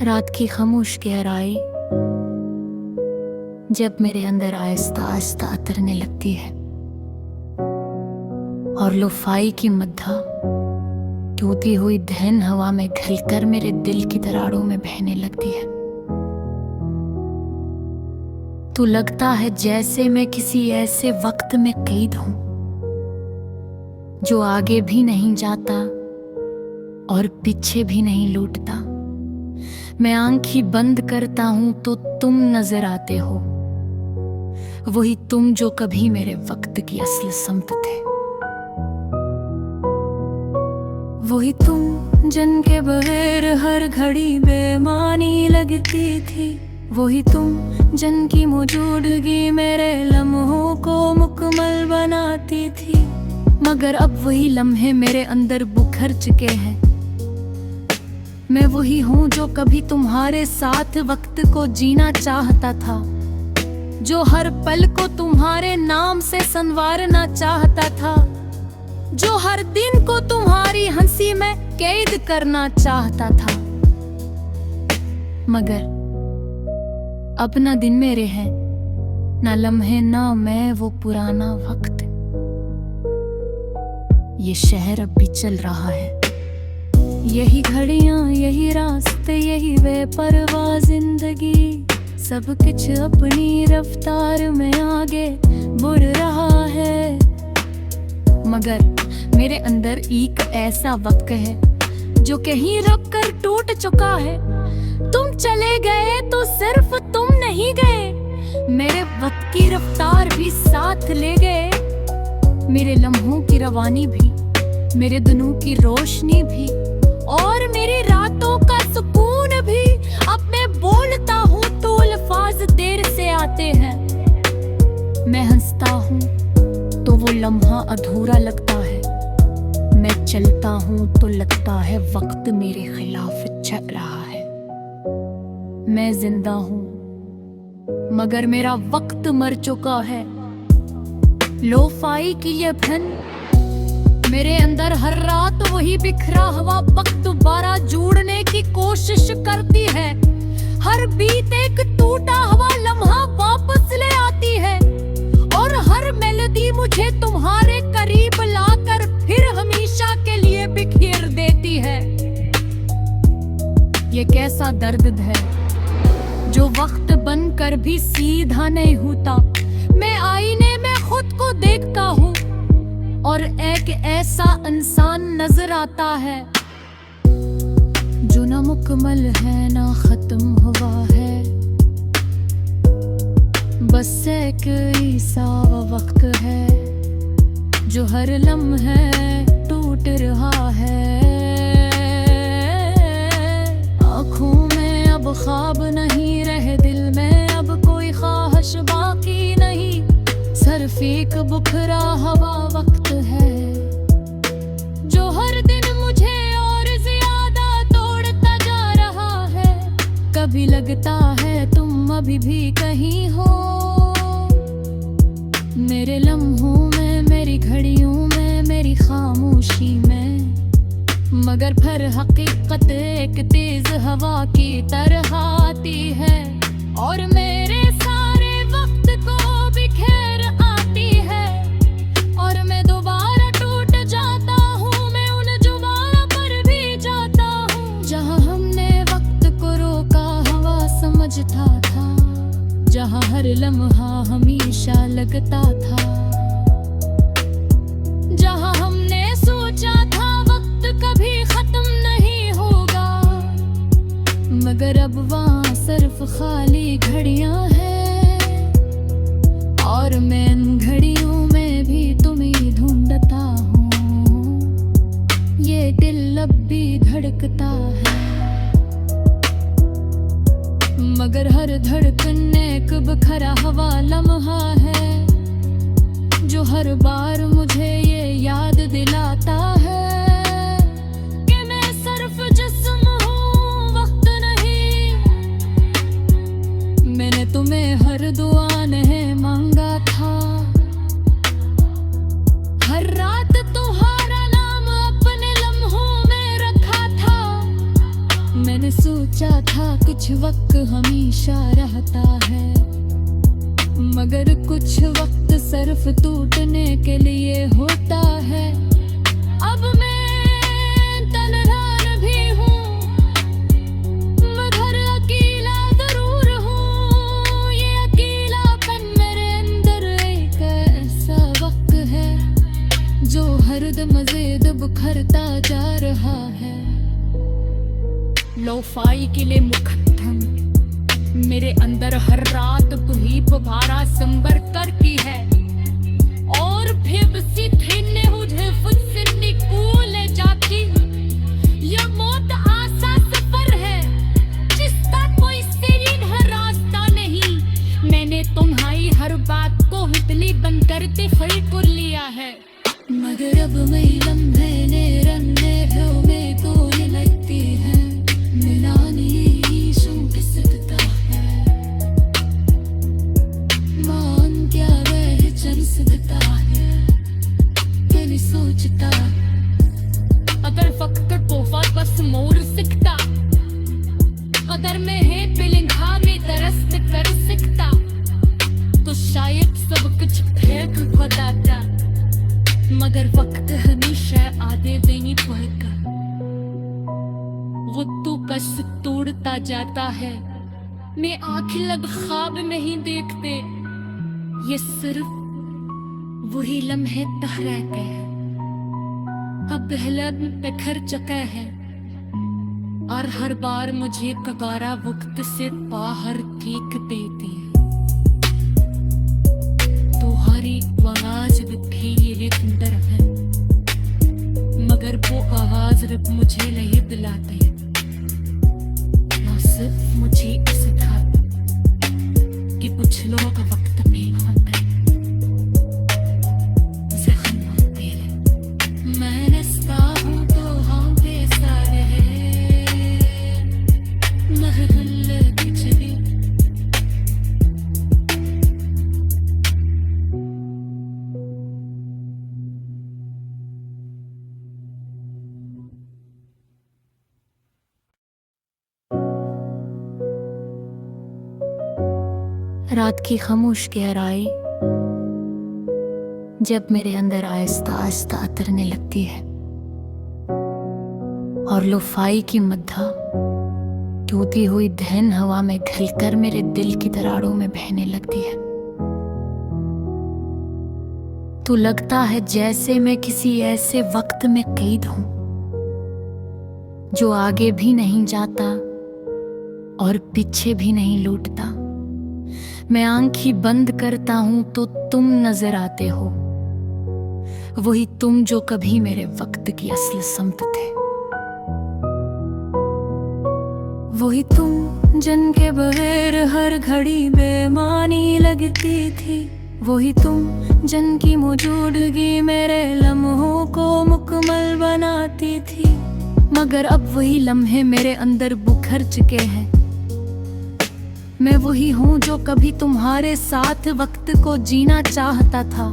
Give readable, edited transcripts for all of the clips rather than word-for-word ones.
रात की खामोश गहराई जब मेरे अंदर आहिस्ता आहिस्ता उतरने लगती है और लोफाई की मद्दा टूटी हुई धैन हवा में घलकर मेरे दिल की दरारों में बहने लगती है, तो लगता है जैसे मैं किसी ऐसे वक्त में कैद हूं जो आगे भी नहीं जाता और पीछे भी नहीं लौटता। मैं आंखें बंद करता हूं तो तुम नजर आते हो, वही तुम जो कभी मेरे वक्त की असल समत थे, वही तुम जिनके बगैर हर घड़ी बेमानी लगती थी, वही तुम जिनकी मौजूदगी मेरे लम्हों को मुकम्मल बनाती थी। मगर अब वही लम्हे मेरे अंदर बुखर चुके हैं। मैं वही हूँ जो कभी तुम्हारे साथ वक्त को जीना चाहता था, जो हर पल को तुम्हारे नाम से संवारना चाहता था, जो हर दिन को तुम्हारी हंसी में कैद करना चाहता था। मगर अब ना दिन मेरे हैं, ना लम्हे, ना मैं वो पुराना वक्त। ये शहर अब भी चल रहा है, यही घड़ियां, यही रास्ते, यही बेपरवाह जिंदगी, सब कुछ अपनी रफ्तार में आगे बढ़ रहा है। मगर मेरे अंदर एक ऐसा वक्त है जो कहीं रुक कर टूट चुका है। तुम चले गए तो सिर्फ तुम नहीं गए, मेरे वक्त की रफ्तार भी साथ ले गए, मेरे लम्हों की रवानी भी, मेरे दिनों की रोशनी भी, और मेरी रातों का सुकून भी। अब मैं बोलता हूँ तो अल्फाज देर से आते हैं, मैं हंसता हूँ तो वो लम्हा अधूरा लगता है, मैं चलता हूँ तो लगता है वक्त मेरे खिलाफ चल रहा है। मैं जिंदा हूँ मगर मेरा वक्त मर चुका है। लोफाई की ये धन मेरे अंदर हर रात वही बिखरा हुआ वक्त दोबारा जोड़ने की कोशिश करती है। हर बीत एक टूटा हुआ लम्हा वापस ले आती है, और हर मेलोडी मुझे तुम्हारे करीब लाकर फिर हमेशा के लिए बिखेर देती है। ये कैसा दर्द है जो वक्त बनकर भी सीधा नहीं होता। मैं आईने में खुद को देखता हूँ और एक ऐसा इंसान नजर आता है जो ना मुकम्मल है ना खत्म हुआ है, बस एक ऐसा वक्त है जो हर लम्हे टूट रहा है। आँखों में अब ख्वाब नहीं रहे, दिल में अब कोई ख्वाहिश बाकी नहीं, सिर्फ एक बुखरा हवा वक्त है जो हर दिन मुझे और ज्यादा तोड़ता जा रहा है। कभी लगता है तुम अभी भी कहीं हो, मेरे लम्हों में, मेरी घड़ियों में, मेरी खामोशी में, मगर फिर हकीकत एक तेज हवा की तरह आती है और मेरे सारे वक्त को बिखेर आती है, और मैं दोबारा टूट जाता हूँ, मैं उन जुबान पर भी जाता हूँ जहाँ हमने वक्त को रोका हवा समझता था, जहाँ हर लम्हा हमेशा लगता था, जहाँ हमने सोचा था वक्त कभी खत्म नहीं होगा, मगर अब वहाँ सिर्फ खाली घड़ियां हैं, और मैं इन घड़ियों में भी तुम्हें ढूंढता हूँ। ये दिल अब भी धड़कता है, मगर हर धड़कन एक बिखरा हुआ लम्हा है जो हर बार मुझे ये याद दिलाता है कि मैं सिर्फ जिस्म हूँ, वक्त नहीं। मैंने तुम्हें हर दुआ नहीं मांगा था, हर रात तुम्हारा नाम अपने लम्हों में रखा था, मैंने सोचा सोचा था कुछ वक्त हमेशा रहता है, मगर कुछ वक्त सिर्फ टूटने के लिए होता है। अब मैं तन्हा भी हूँ, मगर अकेला जरूर हूँ। ये अकेलापन मेरे अंदर एक ऐसा वक्त है जो हरदम मज़ीद बुखरता जा रहा है। लोफाई के लिए मुकद्दम मेरे अंदर हर रात तू ही पुकारा संबर करती है, और बेबसी ने मुझे खुद से निकाल जाती। यह मौत आसा सफर है जिसका कोई सीधा है रास्ता नहीं। मैंने तुम्हारी हर बात को हुतली बंद करते हुए कर लिया है, मगर अब मैं लम्हे ने रन्ने में तो ये लगती है मिला नहीं सुन सकता है। मान क्या वह चल सकता है, मैंने सोचता अगर वक्त तोहफा बस मोर सकता, अगर मैं है पिलंघा में दरस्त कर सकता, तो शायद सब कुछ फेंक बताता। मगर वक्त हमेशा आधे देनी पड़ेगा, वो तो बस तोड़ता जाता है। मैं आंखें लग ख्वाब नहीं देखते, ये सिर्फ वही लम्हे ठहरा गए। अब पहला बिखर चुका है, और हर बार मुझे कबारा वक्त से बाहर फेंक देती है। तुम्हारी आवाज भी अंदर है, मगर वो आवाज रब मुझे नहीं दिलाती है। ना सिर्फ मुझे इस था कि कुछ लोग वक्त में होते जख्म होते हैं। मैं नस्ता हूँ तो हम बेसा रहे महल की छवि। रात की खामोश गहराई जब मेरे अंदर आहिस्ता आहिस्ता उतरने लगती है, और लोफाई की मद्दा टूटी हुई धन हवा में घलकर मेरे दिल की दरारों में बहने लगती है, तो लगता है जैसे मैं किसी ऐसे वक्त में कैद हूं जो आगे भी नहीं जाता और पीछे भी नहीं लौटता। मैं आंखें बंद करता हूं तो तुम नजर आते हो, वही तुम जो कभी मेरे वक्त की असल समत थे। वही तुम जिनके बगैर हर घड़ी बेमानी लगती थी, वही तुम जिनकी मौजूदगी मेरे लम्हों को मुकम्मल बनाती थी। मगर अब वही लम्हे मेरे अंदर बुखर चुके हैं। मैं वही हूँ जो कभी तुम्हारे साथ वक्त को जीना चाहता था,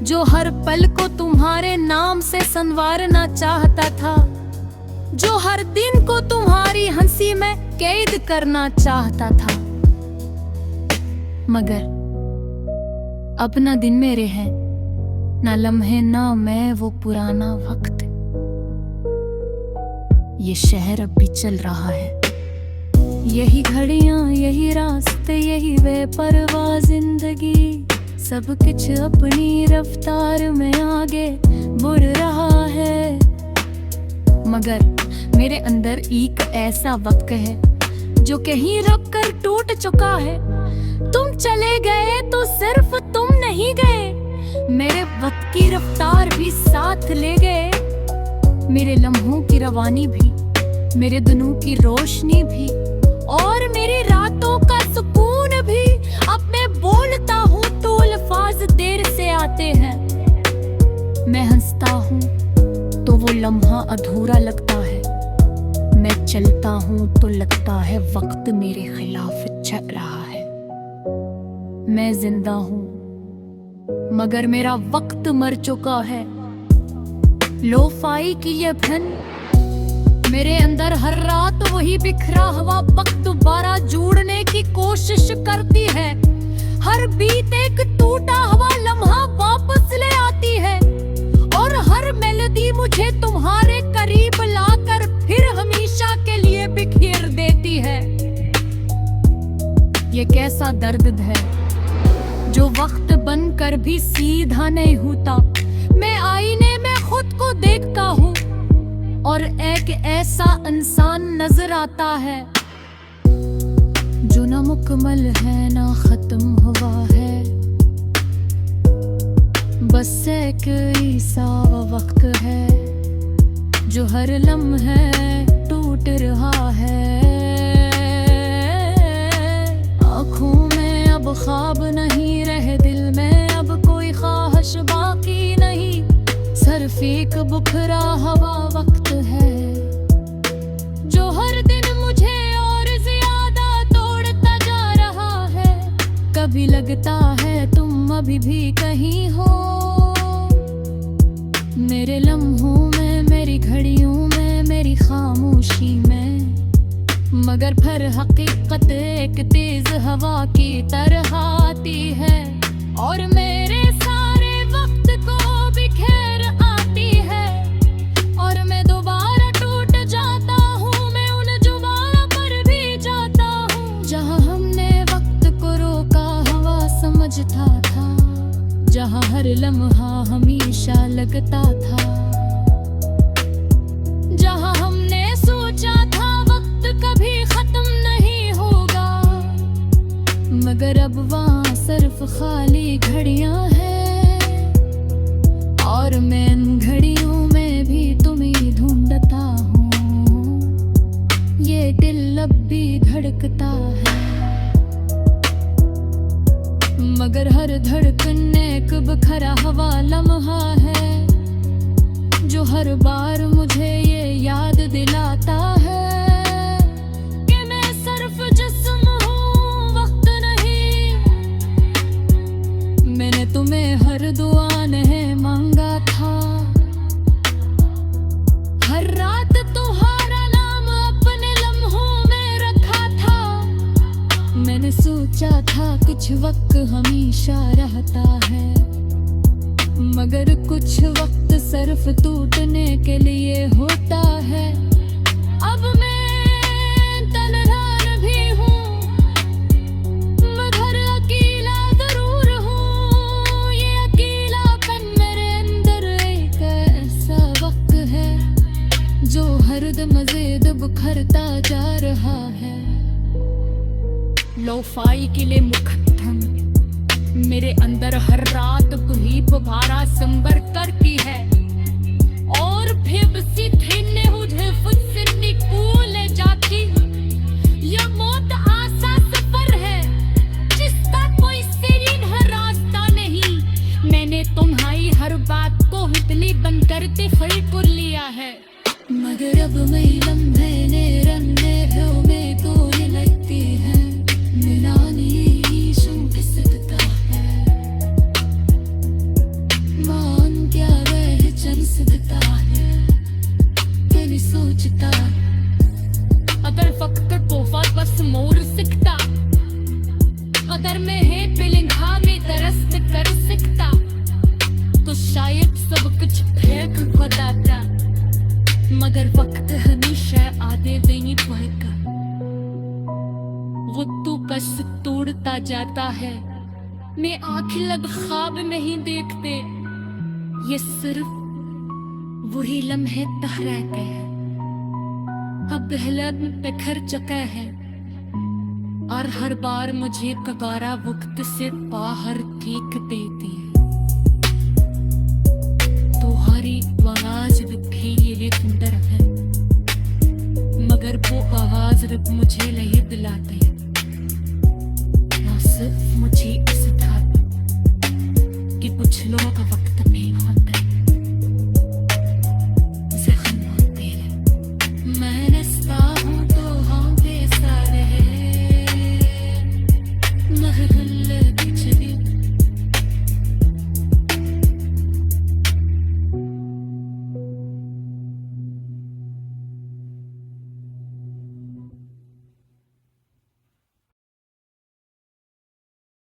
जो हर पल को तुम्हारे नाम से संवारना चाहता था, जो हर दिन को तुम्हारी हंसी में कैद करना चाहता था। मगर अब ना दिन मेरे हैं, ना लम्हे, ना मैं वो पुराना वक्त। ये शहर अब भी चल रहा है, यही घड़ियां, यही रास्ते, यही बेपरवाह जिंदगी। सब कुछ अपनी रफ्तार में आगे बढ़ रहा है, मगर मेरे अंदर एक ऐसा वक्त है जो कहीं रुक कर टूट चुका है। तुम चले गए तो सिर्फ तुम नहीं गए, मेरे वक्त की रफ्तार भी साथ ले गए। मेरे लम्हों की रवानी भी, मेरे दिनों की रोशनी भी, और मेरी रातों का सुकून भी। अब मैं बोलता हूँ तो अल्फाज देर से आते हैं, मैं हंसता हूँ तो वो लम्हा अधूरा लगता है, मैं चलता हूँ तो लगता है वक्त मेरे खिलाफ चल रहा है। मैं जिंदा हूँ मगर मेरा वक्त मर चुका है। लोफाई की ये धन मेरे अंदर हर रात वही बिखरा हुआ वक्त दोबारा जोड़ने की कोशिश करती है। हर बीत एक टूटा हुआ लम्हा वापस ले आती है और हर मेलोडी मुझे तुम्हारे करीब लाकर फिर हमेशा के लिए बिखेर देती है। ये कैसा दर्द है जो वक्त बनकर भी सीधा नहीं होता। मैं आईने में खुद को देखता हूँ और एक ऐसा इंसान नजर आता है जो ना मुकम्मल है ना खत्म हुआ है। बस एक ऐसा वक्त है जो हर लम्हे टूट रहा है। आँखों में अब ख्वाब नहीं रहे, दिल में अब कोई ख्वाहिश बाकी नहीं। सिर्फ एक बुखरा हवा वक्त है जो हर दिन मुझे और ज्यादा तोड़ता जा रहा है। कभी लगता है तुम अभी भी कहीं हो, मेरे लम्हों में, मेरी घड़ियों में, मेरी खामोशी में। मगर फिर हकीकत एक तेज हवा की तरह आती है और मेरे सारे वक्त को बिखेर आती है और मैं दोबारा टूट जाता हूँ। मैं उन जुबानों पर भी जाता हूँ जहाँ हमने वक्त को रोका, हवा समझता था, जहाँ हर लम्हा हमेशा लगता था, जहाँ हमने सोचा था वक्त कभी खत्म नहीं होगा। मगर अब वहाँ सिर्फ खाली घड़ियां हैं और मैं इन घड़ियों में भी तुम्हें ढूंढता हूँ। ये दिल अब भी धड़कता है मगर हर धड़कन एक बिखरा हुआ लम्हा है जो हर बार मुझे ये याद दिलाता है कि मैं सिर्फ जिस्म हूँ, वक्त नहीं। मैंने तुम्हें हर दुआ नहीं मांगा था, हर रात तुम्हारा नाम अपने लम्हों में रखा था। मैंने सोचा था कुछ वक्त हमेशा रहता है मगर कुछ वक्त सिर्फ टूटने के लिए होता है। अब मैं तन्हा भी हूँ मगर अकेला जरूर हूँ। ये अकेलापन मेरे अंदर एक ऐसा वक्त है जो हरदम मज़ीद बिखरता जा रहा है। लोफाई के लिए मुकद्दम मेरे अंदर हर रात वही पुकारा संबर करती है और बेबसी थीने मुझे मुझसे निकल जाती। यह मौत आसा सफर है जिसका कोई सीरीन हर रास्ता नहीं। मैंने तुम्हारी हर बात को हुतली बंद करते फल कर लिया है मगर अब मैं लम्हे ने रन्ने हो में तोड़ने लगती है। अगर वक्त तोहफा बस मोर सकता, अगर मैं है पिलंघा में दरस्त कर सकता तो शायद सब कुछ फेंक खुदाता। मगर वक्त हमेशा आधे देनी पड़ेगा, वो तो बस तोड़ता जाता है। मैं आंखें लग ख्वाब नहीं देखते, ये सिर्फ वही लम्हे ठहरा गए अब बहलत बिखर चुका है और हर बार मुझे कगारा वक्त से बाहर फेंक देती है। तुम्हारी आवाज